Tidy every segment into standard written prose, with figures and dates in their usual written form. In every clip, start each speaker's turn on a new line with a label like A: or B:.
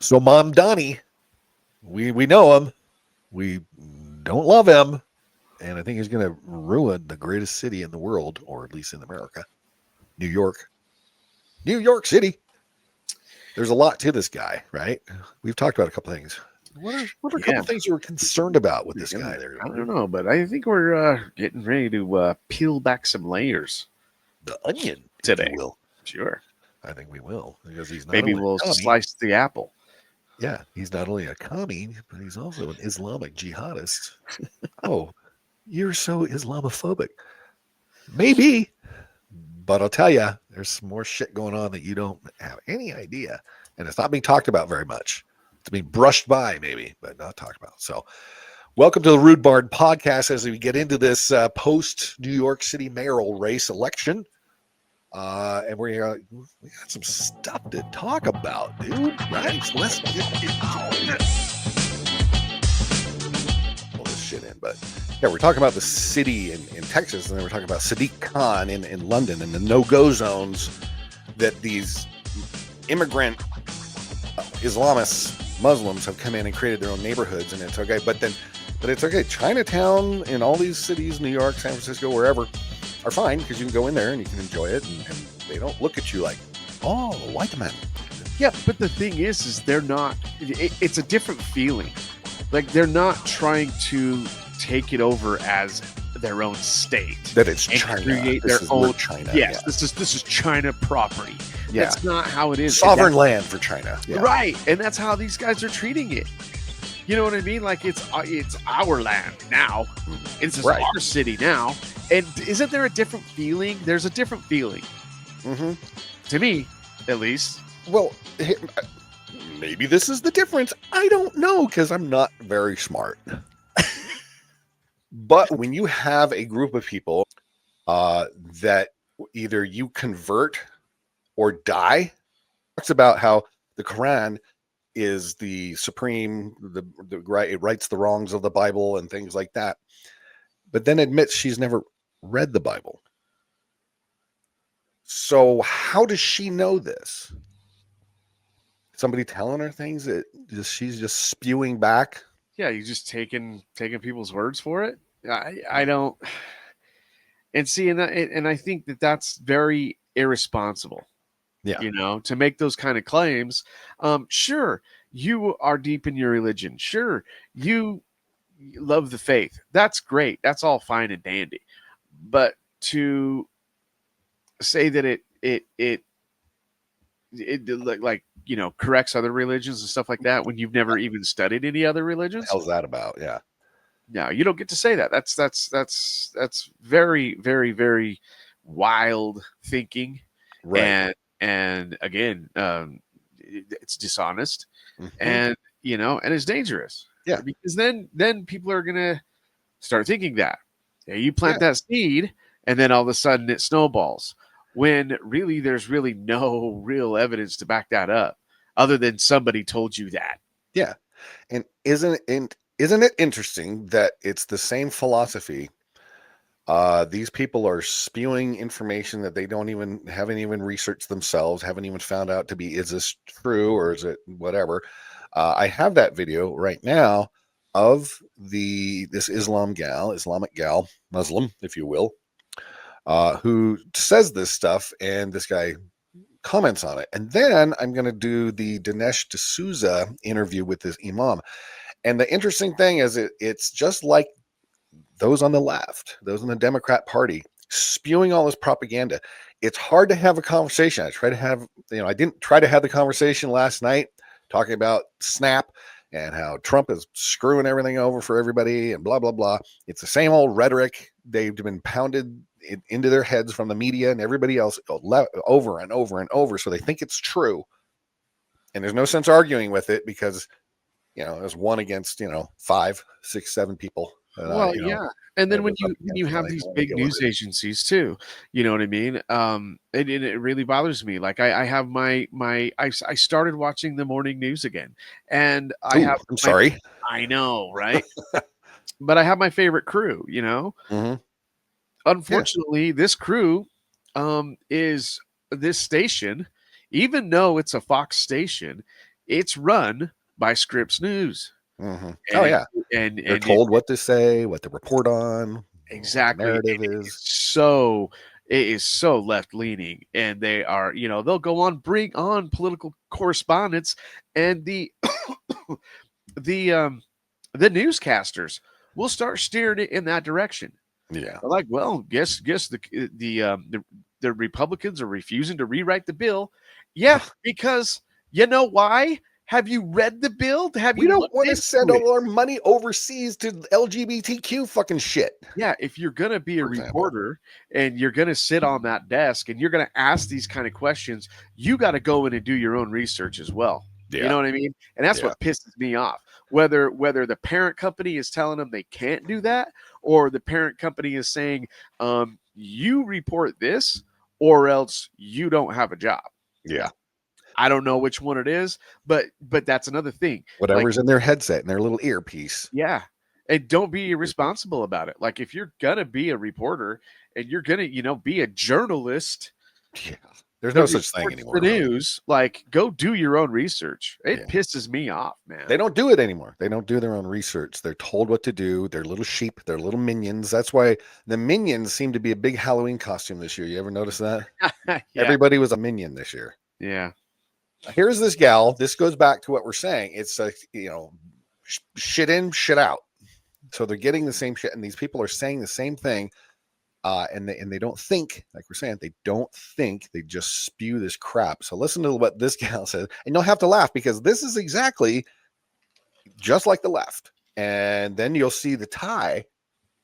A: So Mamdani, we know him. We don't love him. And I think he's going to ruin the greatest city in the world, or at least in America, New York. New York City. There's a lot to this guy, right? We've talked about a couple things. What are a couple
B: Yeah,
A: things you were concerned about with this guy there?
B: I don't know, but I think we're getting ready to peel back some layers
A: The onion, if you
B: today.
A: will.
B: Sure.
A: I think we will, because he's not
B: Maybe
A: only
B: we'll
A: a commie.
B: slice the apple.
A: Yeah, he's not only a commie, but he's also an Islamic jihadist. Oh, you're so Islamophobic. Maybe, but I'll tell you, there's some more shit going on that you don't have any idea, and it's not being talked about very much. It's being brushed by, maybe, but not talked about. So, welcome to the Rude Barn podcast as we get into this post New York City mayoral race election. And we got some stuff to talk about, dude. Right? So let's get all this shit in. But yeah, we're talking about the city in Texas, and then we're talking about Sadiq Khan in London and the no-go zones that these immigrant Islamists, Muslims have come in and created their own neighborhoods, and it's okay. But it's okay. Chinatown in all these cities, New York, San Francisco, wherever, are fine because you can go in there and you can enjoy it, and they don't look at you like, oh, white man.
B: Yeah, but the thing is they're not. It's a different feeling. Like they're not trying to take it over as their own state.
A: That it's
B: and
A: China.
B: create
A: This
B: their
A: is
B: own
A: China.
B: Yes,
A: Yeah.
B: this is China property.
A: Yeah.
B: That's not how it is.
A: Sovereign land for China. Yeah.
B: Right, and that's how these guys are treating it. You know what I mean? Like it's our land now. It's
A: Right.
B: our city now. And isn't there a different feeling? There's a different feeling.
A: Mm-hmm.
B: To me, at least.
A: Well, maybe this is the difference. I don't know because I'm not very smart. But when you have a group of people that either you convert or die, talks about how the Quran is the supreme, it rights the wrongs of the Bible and things like that, but then admits she's never read the Bible. So how does she know this? Somebody telling her things that she's just spewing back?
B: Yeah, you just taking people's words for it. I don't. And see, and I think that's very irresponsible.
A: Yeah.
B: You know, to make those kind of claims. Sure, you are deep in your religion. Sure, you love the faith. That's great. That's all fine and dandy. But to say that it like you know corrects other religions and stuff like that when you've never even studied any other religions.
A: What the hell's that about? Yeah.
B: No, you don't get to say that. That's very, very, very wild thinking.
A: Right.
B: And again, it's dishonest,
A: Mm-hmm.
B: and you know, and it's dangerous.
A: Yeah.
B: Because then people are gonna start thinking that. Yeah, you plant that seed, and then all of a sudden it snowballs. When really there's really no real evidence to back that up, other than somebody told you that.
A: Yeah. And isn't it interesting that it's the same philosophy? These people are spewing information that they haven't even researched themselves, haven't even found out to be, is this true or is it whatever? I have that video right now of this Islamic gal, Muslim, if you will, who says this stuff, and this guy comments on it. And then I'm going to do the Dinesh D'Souza interview with this imam. And the interesting thing is it's just like those on the left, those in the Democrat Party, spewing all this propaganda. It's hard to have a conversation. I didn't try to have the conversation last night talking about Snap and how Trump is screwing everything over for everybody and blah, blah, blah. It's the same old rhetoric. They've been pounded into their heads from the media and everybody else over and over and over. So they think it's true. And there's no sense arguing with it because, there's one against, 5, 6, 7 people.
B: Well, yeah, and then when you have these big news agencies too, you know what I mean. It really bothers me. Like I have I started watching the morning news again, and I'm
A: sorry.
B: I know, right? But I have my favorite crew. You know, unfortunately, this crew is this station, even though it's a Fox station, it's run by Scripps News.
A: Mm-hmm.
B: And
A: Oh yeah, they're
B: and it
A: told what to say, what to report on, what the
B: exactly,
A: narrative
B: it
A: is.
B: is so left leaning, and they are, they'll go on, bring on political correspondents, and the um the newscasters will start steering it in that direction.
A: Yeah,
B: They're like, well, guess the Republicans are refusing to rewrite the bill. Yeah, because you know why? Have you read the bill? Have
A: we
B: you
A: don't
B: looked
A: want to
B: into
A: send
B: it?
A: all our money overseas to LGBTQ fucking shit.
B: Yeah, if you're going to be a
A: For example,
B: reporter and you're going to sit on that desk and you're going to ask these kind of questions, you got to go in and do your own research as well. You
A: yeah,
B: know what I mean? And that's
A: yeah,
B: what pisses me off. Whether the parent company is telling them they can't do that, or the parent company is saying, you report this or else you don't have a job.
A: yeah.
B: I don't know which one it is, but that's another thing. Like,
A: Whatever's in their headset and their little earpiece.
B: yeah. And don't be irresponsible about it. Like, if you're gonna be a reporter and you're gonna, be a journalist
A: Yeah, there's
B: that
A: no such thing
B: reports the
A: anymore, really.
B: news, like, go do your own research. It
A: Yeah.
B: pisses me off, man.
A: They don't do it anymore. They don't do their own research. They're told what to do. They're little sheep. They're little minions. That's why the minions seem to be a big Halloween costume this year. You ever notice that?
B: Yeah.
A: Everybody was a minion this year.
B: Yeah.
A: Here's this gal. This goes back to what we're saying. It's like, shit in, shit out. So they're getting the same shit, and these people are saying the same thing. And they don't think, like we're saying, they don't think, they just spew this crap. So listen to what this gal says, and you'll have to laugh because this is exactly just like the left. And then you'll see the tie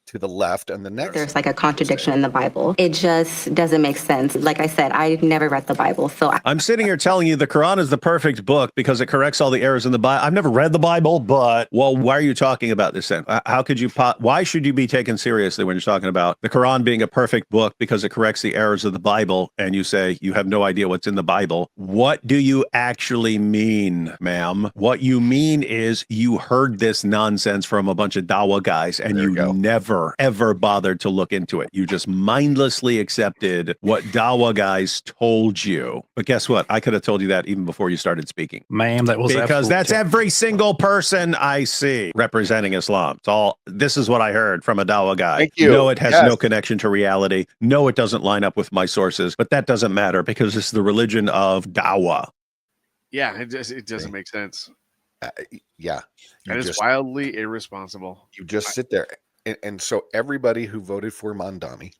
A: to the left and the next.
C: There's like a contradiction in the Bible. It just doesn't make sense. Like I said, I never read the Bible, so
D: I'm sitting here telling you the Quran is the perfect book because it corrects all the errors in the Bible. I've never read the Bible, but why are you talking about this then? How could you? Why should you be taken seriously when you're talking about the Quran being a perfect book because it corrects the errors of the Bible, and you say you have no idea what's in the Bible? What do you actually mean, ma'am? What you mean is you heard this nonsense from a bunch of Dawa guys, and you never ever bothered to look into it. You just mindlessly accepted what Dawa guys told you. But guess what? I could have told you that even before you started speaking.
E: Ma'am, that was
D: because that's every single person I see representing Islam. It's all, this is what I heard from a Dawa guy.
A: Thank you.
D: No, it has no connection to reality. No, it doesn't line up with my sources, but that doesn't matter because this is the religion of Dawa.
B: Yeah, it doesn't make sense.
A: Yeah.
B: And it's wildly irresponsible.
A: You just sit there. And so everybody who voted for Mamdani,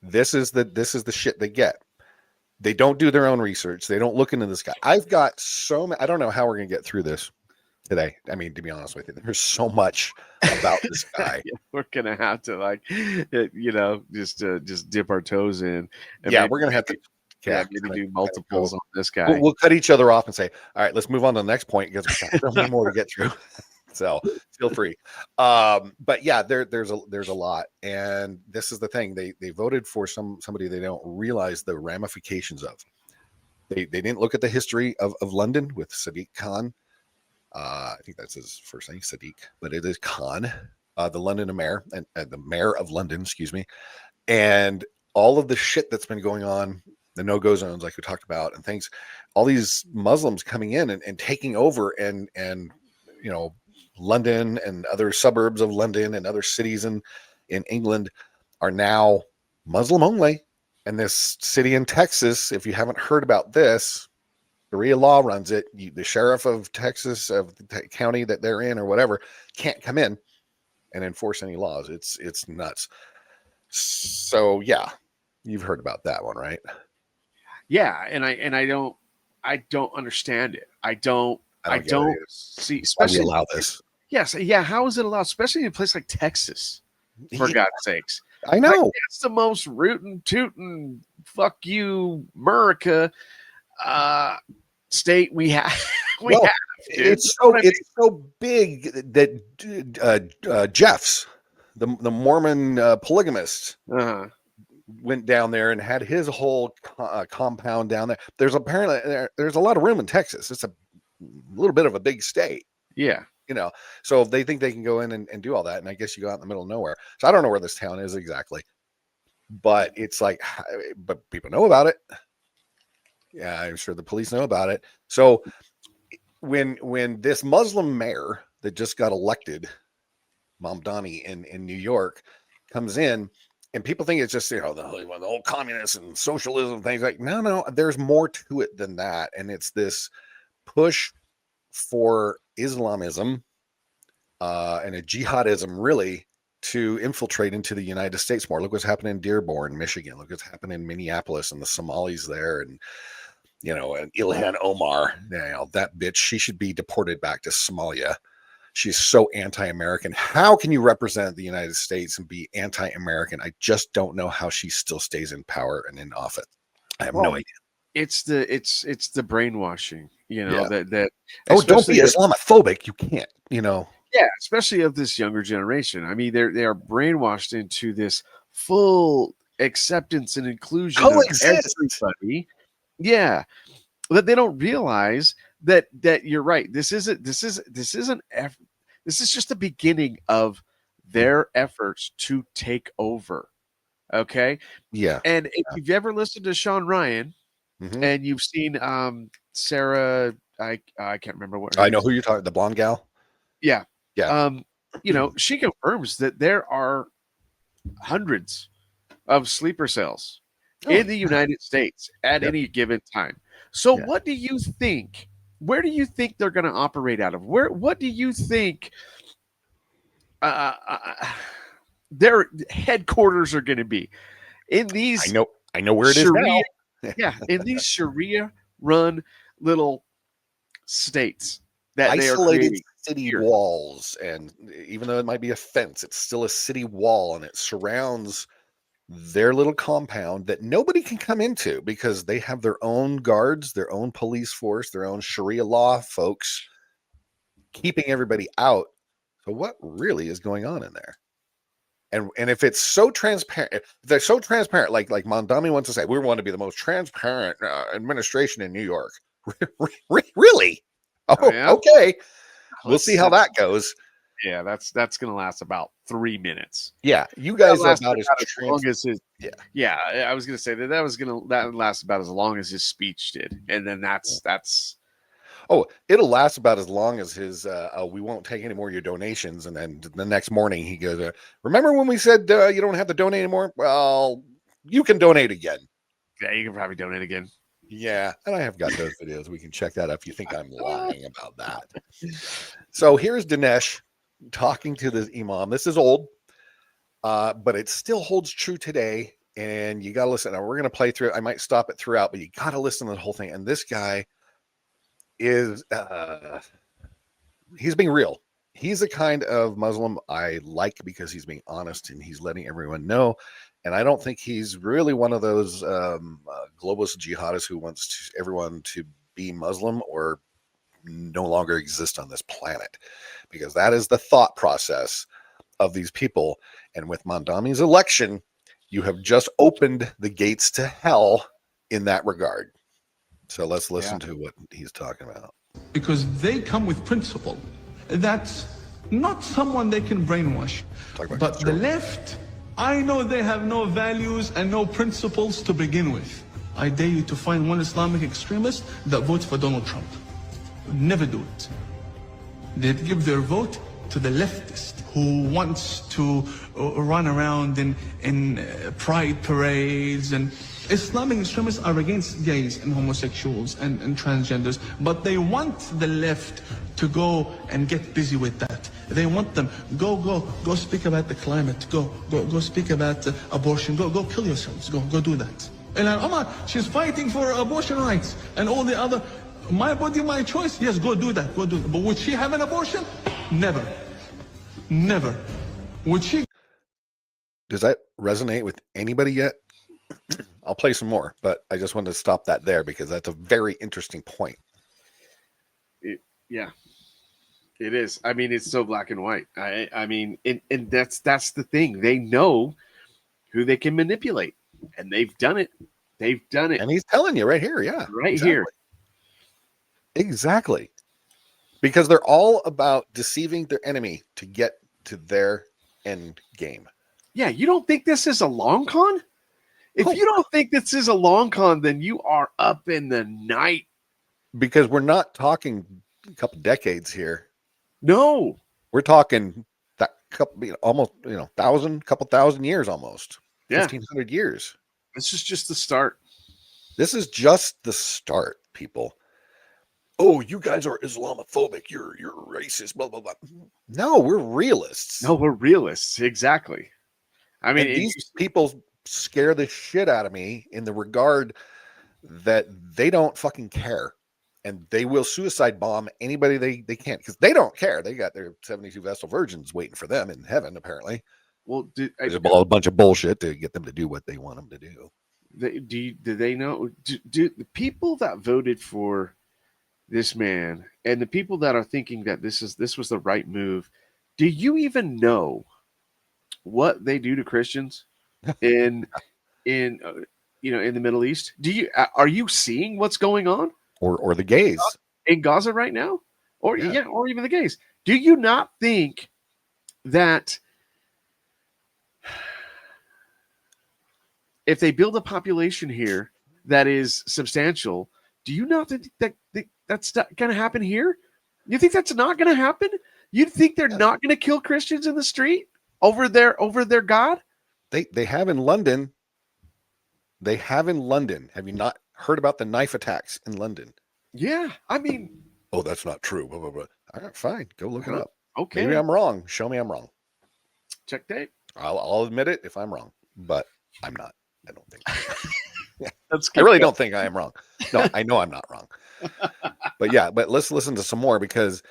A: this is the shit they get. They don't do their own research. They don't look into this guy. I've got so many. I don't know how we're gonna get through this today. I mean, to be honest with you, there's so much about this guy.
B: We're gonna have to just dip our toes in.
A: And we're gonna have to.
B: Maybe do multiples on this guy.
A: We'll cut each other off and say, all right, let's move on to the next point because we've got so many more to get through. So feel free. But yeah, there's a lot. And this is the thing. They voted for somebody they don't realize the ramifications of. They didn't look at the history of London with Sadiq Khan. I think that's his first name, Sadiq, but it is Khan, the London mayor, and the mayor of London, excuse me. And all of the shit that's been going on, the no-go zones, like we talked about, and things, all these Muslims coming in and taking over, and London and other suburbs of London and other cities in England are now Muslim only. And this city in Texas, if you haven't heard about this, Sharia law runs it. The sheriff of Texas, of the county that they're in or whatever, can't come in and enforce any laws. It's nuts. So yeah, you've heard about that one, right?
B: Yeah, and I don't understand it. I don't see,
A: especially
B: especially
A: allow this.
B: Yes, yeah. How is it allowed, especially in a place like Texas? For God's sakes,
A: I know
B: it's the most rootin' tootin' fuck you, America state we have.
A: It's so big that Jeff's the Mormon polygamist went down there and had his whole compound down there. There's apparently there's a lot of room in Texas. It's a little bit of a big state.
B: Yeah.
A: So they think they can go in and do all that. And I guess you go out in the middle of nowhere. So I don't know where this town is exactly. but it's like, but people know about it. Yeah, I'm sure the police know about it. So when this Muslim mayor that just got elected, Mamdani in New York, comes in, and people think it's just the whole communist and socialism things. Like, no, there's more to it than that, and it's this push for Islamism and a jihadism, really, to infiltrate into the United States more. Look what's happening in Dearborn, Michigan. Look what's happening in Minneapolis and the Somalis there, and and Ilhan Omar. That bitch, she should be deported back to Somalia. She's so anti-American. How can you represent the United States and be anti-American? I just don't know how she still stays in power and in office. I have no idea.
B: It's the brainwashing,
A: Yeah.
B: that
A: don't be Islamophobic. You can't,
B: Yeah, especially of this younger generation. I mean, they are brainwashed into this full acceptance and inclusion of everybody. Yeah, but they don't realize that you're right. This is just the beginning of their efforts to take over. Okay.
A: Yeah.
B: And if you've ever listened to Sean Ryan and you've seen Sarah, I can't remember what
A: I know who you're talking. The blonde gal.
B: Yeah.
A: Yeah.
B: She confirms that there are hundreds of sleeper cells in the United States at any given time. So what do you think? Where do you think they're going to operate out of? What do you think their headquarters are going to be? In these
A: I know where it is now.
B: Yeah, in these Sharia-run little states that
A: isolated
B: they are
A: city walls, and even though it might be a fence, it's still a city wall, and it surrounds their little compound that nobody can come into because they have their own guards, their own police force, their own Sharia law folks keeping everybody out. So what really is going on in there? And if it's so transparent, if they're so transparent, like Mamdani wants to say, we want to be the most transparent administration in New York. Really? Oh,
B: yeah?
A: Okay. We'll see how that goes.
B: Yeah, that's going to last about 3 minutes.
A: Yeah, you guys are
B: about as long as his.
A: Yeah,
B: yeah. I was going to say that would last about as long as his speech did, and then that's.
A: Oh, it'll last about as long as his. We won't take any more of your donations, and then the next morning he goes, "Remember when we said you don't have to donate anymore? Well, you can donate again."
B: Yeah, you can probably donate again.
A: Yeah, and I have got those videos. We can check that out if you think I'm lying about that. So here's Dinesh talking to this imam. This is old, but it still holds true today. And you got to listen. Now we're going to play through it. I might stop it throughout, but you got to listen to the whole thing. And this guy is, he's being real. He's the kind of Muslim I like because he's being honest and he's letting everyone know. And I don't think he's really one of those globalist jihadists who wants everyone to be Muslim or no longer exist on this planet, because that is the thought process of these people. And with Mamdani's election, you have just opened the gates to hell in that regard. So let's listen to what he's talking about.
E: Because they come with principle. That's not someone they can brainwash. But the left, I know they have no values and no principles to begin with. I dare you to find one Islamic extremist that votes for Donald Trump. Never do it. They'd give their vote to the leftist who wants to run around in pride parades. And Islamic extremists are against gays and homosexuals and transgenders, but they want the left to go and get busy with that. They want them, go speak about the climate, go speak about abortion, go kill yourselves, go do that. And Omar, she's fighting for abortion rights and all the other, my body, my choice, yes, go do that. But would she have an abortion? Never. Would she?
A: Does that resonate with anybody yet? I'll play some more, but I just wanted to stop that there because that's a very interesting point.
B: Yeah, it is. I mean, it's so black and white. I mean, and that's the thing. They know who they can manipulate, and they've done it.
A: And he's telling you right here. Yeah.
B: Right here.
A: Exactly. Because they're all about deceiving their enemy to get to their end game.
B: Yeah. You don't think this is a long con? If you don't think this is a long con, then you are up in the night.
A: Because we're not talking a couple decades here.
B: No.
A: We're talking that couple, almost, couple thousand years almost.
B: Yeah.
A: 1,500 years.
B: This is just the start.
A: This is just the start, people. Oh, you guys are Islamophobic. You're racist, blah, blah, blah. No, we're realists.
B: No, we're realists. Exactly. I mean,
A: and these people scare the shit out of me in the regard that they don't fucking care. And they will suicide bomb anybody they can, because they don't care. They got their 72 Vestal Virgins waiting for them in heaven, apparently.
B: Well,
A: there's a bunch of bullshit to get them to do what they want them to do.
B: Do they know? Do the people that voted for this man and the people that are thinking that this was the right move, do you even know what they do to Christians in the Middle East? Are you seeing what's going on?
A: Or the gays
B: in Gaza right now, or even the gays. Do you not think that if they build a population here that is substantial, do you not think that that's going to happen here? You think that's not going to happen? You think they're not going to kill Christians in the street over their God?
A: They have in London. They have in London. Have you not heard about the knife attacks in London?
B: Yeah, I mean,
A: oh, that's not true. Blah, blah, blah. All right, fine, go look it up.
B: Okay,
A: maybe I'm wrong. Show me I'm wrong.
B: Check tape.
A: I'll admit it if I'm wrong, but I'm not. I don't think.
B: I
A: really don't think I am wrong. No, I know I'm not wrong. But let's listen to some more, because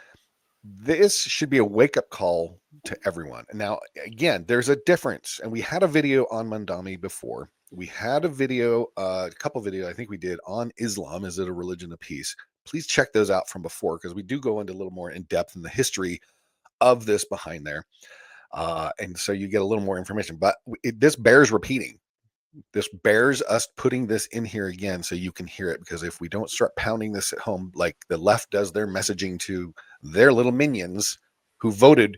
A: this should be a wake-up call to everyone. And now, again, there's a difference. And we had a video on Mamdani before. We had a video, a couple videos I think we did on Islam. Is it a religion of peace? Please check those out from before, because we do go into a little more in depth in the history of this behind there. And so you get a little more information. But this bears repeating. This bears us putting this in here again so you can hear it, because if we don't start pounding this at home like the left does their messaging to their little minions who voted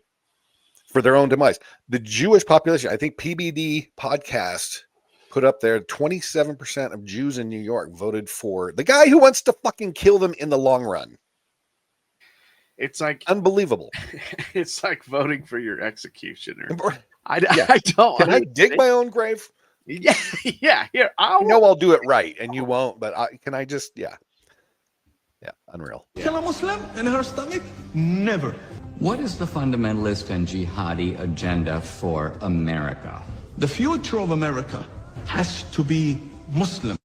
A: for their own demise. The Jewish population, I think PBD podcast put up there, 27% of Jews in New York voted for the guy who wants to fucking kill them in the long run.
B: It's like
A: unbelievable.
B: It's like voting for your executioner. I don't.
A: Can I dig my own grave?
B: Yeah. Here,
A: I'll do it right, and you won't. But can I just? Yeah. Unreal.
E: Kill a Muslim in her stomach? Never.
F: What is the fundamentalist and jihadi agenda for America?
E: The future of America has to be Muslim.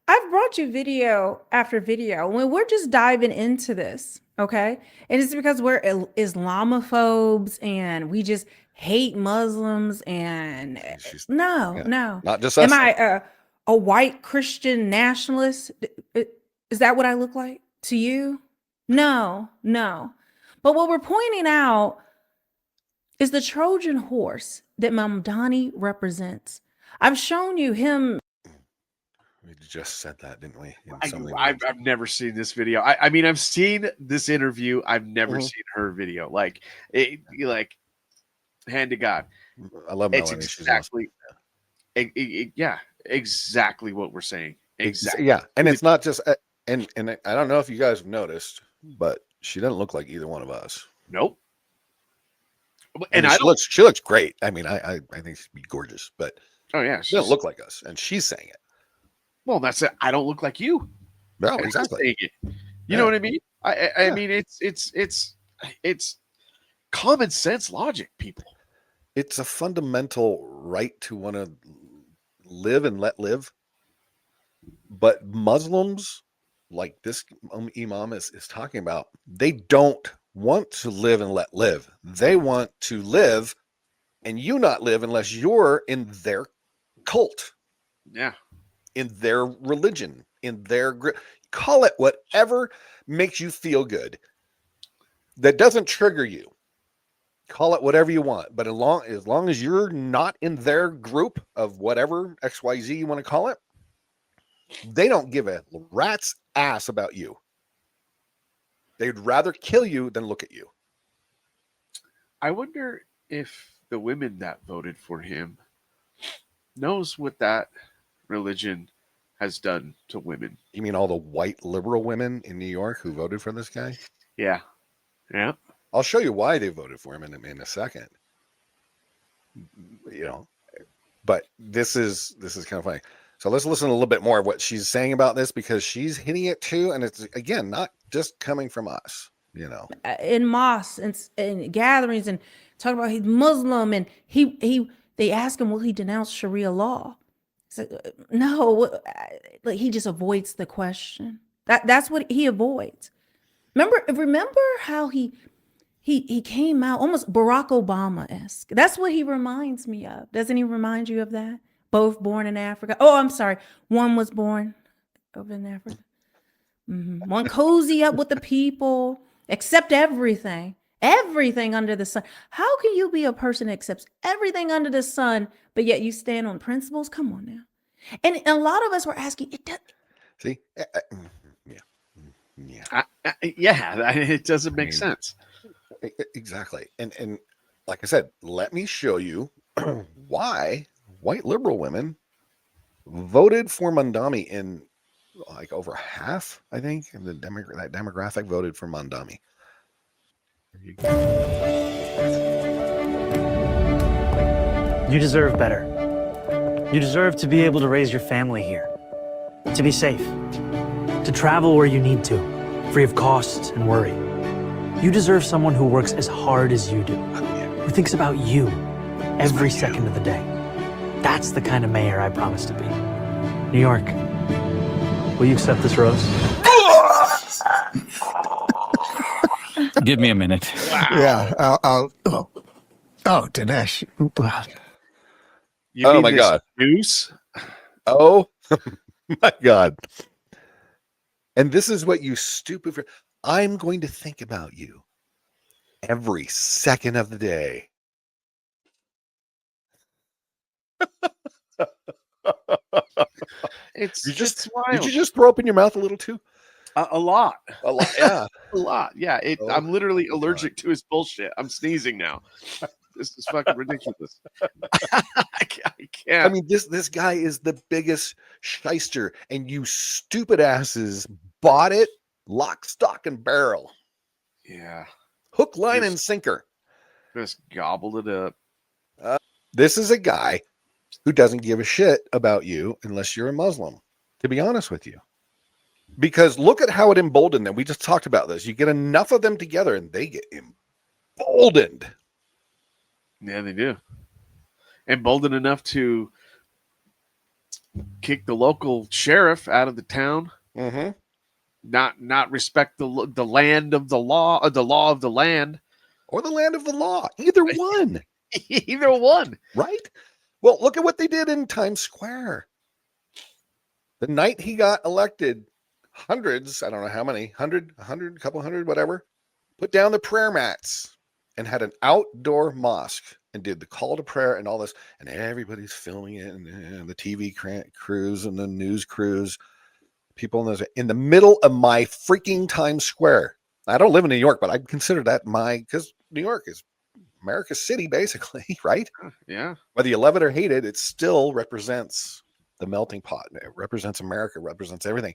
G: I've brought you video after video when we're just diving into this, okay? And it's because we're Islamophobes and we just hate Muslims and no.
A: Not just us.
G: Am I a white Christian nationalist? Is that what I look like to you? No. But what we're pointing out is the Trojan horse that Mamdani represents. I've shown you him.
A: We just said that, didn't we?
B: I've never seen this video. I mean, I've seen this interview. I've never seen her video. Like, hand to God.
A: I love Melanie.
B: It's exactly, exactly what we're saying. Exactly.
A: Yeah, and it's not just, and I don't know if you guys have noticed, but she doesn't look like either one of us.
B: Nope.
A: And she looks great. I mean, I think she'd be gorgeous, but she doesn't look like us, and she's saying it.
B: Well, that's it. I don't look like you.
A: No, exactly.
B: You know what I mean? I mean, it's common sense logic, people.
A: It's a fundamental right to want to live and let live. But Muslims, like this imam is talking about, they don't want to live and let live. They want to live and you not live unless you're in their cult.
B: Yeah.
A: In their religion, in their call it whatever makes you feel good. That doesn't trigger you. Call it whatever you want, but as long as you're not in their group of whatever XYZ you want to call it, they don't give a rat's ass about you. They'd rather kill you than look at you.
B: I wonder if the women that voted for him knows what that religion has done to women.
A: You mean all the white liberal women in New York who voted for this guy?
B: Yeah. Yeah.
A: I'll show you why they voted for him in a second. You know, but this is kind of funny. So let's listen a little bit more of what she's saying about this, because she's hitting it too, and it's again not just coming from us. You know,
G: in mosques and gatherings, and talking about he's Muslim, and they ask him, will he denounce Sharia law? He's like, no, like he just avoids the question. That's what he avoids. Remember how he came out almost Barack Obama-esque. That's what he reminds me of. Doesn't he remind you of that? Both born in Africa. Oh, I'm sorry. One was born over in Africa. One cozy up with the people, accept everything under the sun. How can you be a person that accepts everything under the sun, but yet you stand on principles? Come on now. And a lot of us were asking, it does.
A: see,
B: It doesn't make sense.
A: Exactly. And like I said, let me show you why white liberal women voted for Mamdani in like over half, I think, and that demographic voted for Mamdani.
H: You deserve better. You deserve to be able to raise your family here, to be safe, to travel where you need to, free of costs and worry. You deserve someone who works as hard as you do, who thinks about you every second of the day. That's the kind of mayor I promise to be. New York, will you accept this rose?
I: Give me a minute.
J: Yeah, I'll Dinesh.
B: You
A: Oh
B: mean
A: my
B: this
A: God.
B: Noose?
A: Oh my God. And this is what you stupid. I'm going to think about you every second of the day.
B: It's
A: You just
B: it's wild.
A: Did you just throw up in your mouth a little too?
B: A lot.
A: A lot, yeah.
B: A lot. Yeah.
A: Oh
B: I'm literally
A: my
B: allergic to his bullshit. I'm sneezing now. This is fucking ridiculous. I can't.
A: I mean, this guy is the biggest shyster, and you stupid asses bought it lock, stock, and barrel.
B: Yeah.
A: Hook, line, and sinker.
B: Just gobbled it up.
A: This is a guy who doesn't give a shit about you unless you're a Muslim, to be honest with you. Because look at how it emboldened them. We just talked about this. You get enough of them together and they get emboldened.
B: Yeah, they do. Emboldened enough to kick the local sheriff out of the town.
A: Mm-hmm.
B: Not respect the land of the law, or the law of the land.
A: Or the land of the law. Either one.
B: Either one.
A: Right? Well, look at what they did in Times Square. The night he got elected, hundreds, I don't know how many, 100, a couple hundred, whatever, put down the prayer mats and had an outdoor mosque and did the call to prayer and all this. And everybody's filming it, and the TV crews and the news crews, people in the middle of my freaking Times Square. I don't live in New York, but I consider that because New York is America's city, basically, right?
B: Yeah.
A: Whether you love it or hate it, it still represents the melting pot. It represents America, represents everything.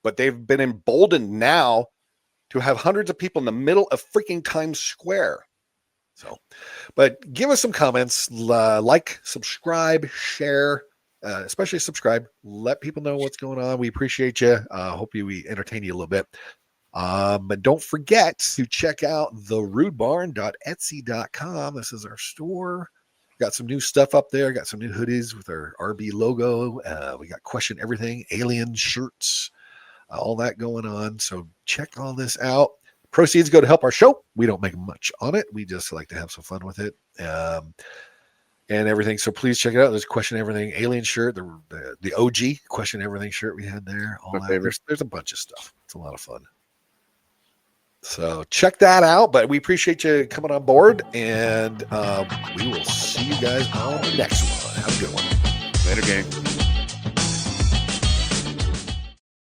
A: But they've been emboldened now to have hundreds of people in the middle of freaking Times Square. So, but give us some comments, like, subscribe, share, especially subscribe. Let people know what's going on. We appreciate you. Hope we entertain you a little bit. But don't forget to check out therudebarn.etsy.com. This is our store. Got some new stuff up there. Got some new hoodies with our RB logo. We got Question Everything, alien shirts, all that going on. So check all this out. Proceeds go to help our show. We don't make much on it. We just like to have some fun with it. And everything. So please check it out. There's Question Everything alien shirt, the OG Question Everything shirt we had there. All that. There's a bunch of stuff. It's a lot of fun. So check that out. But we appreciate you coming on board, and we will see you guys on the next one. Have a good one.
B: Later, gang.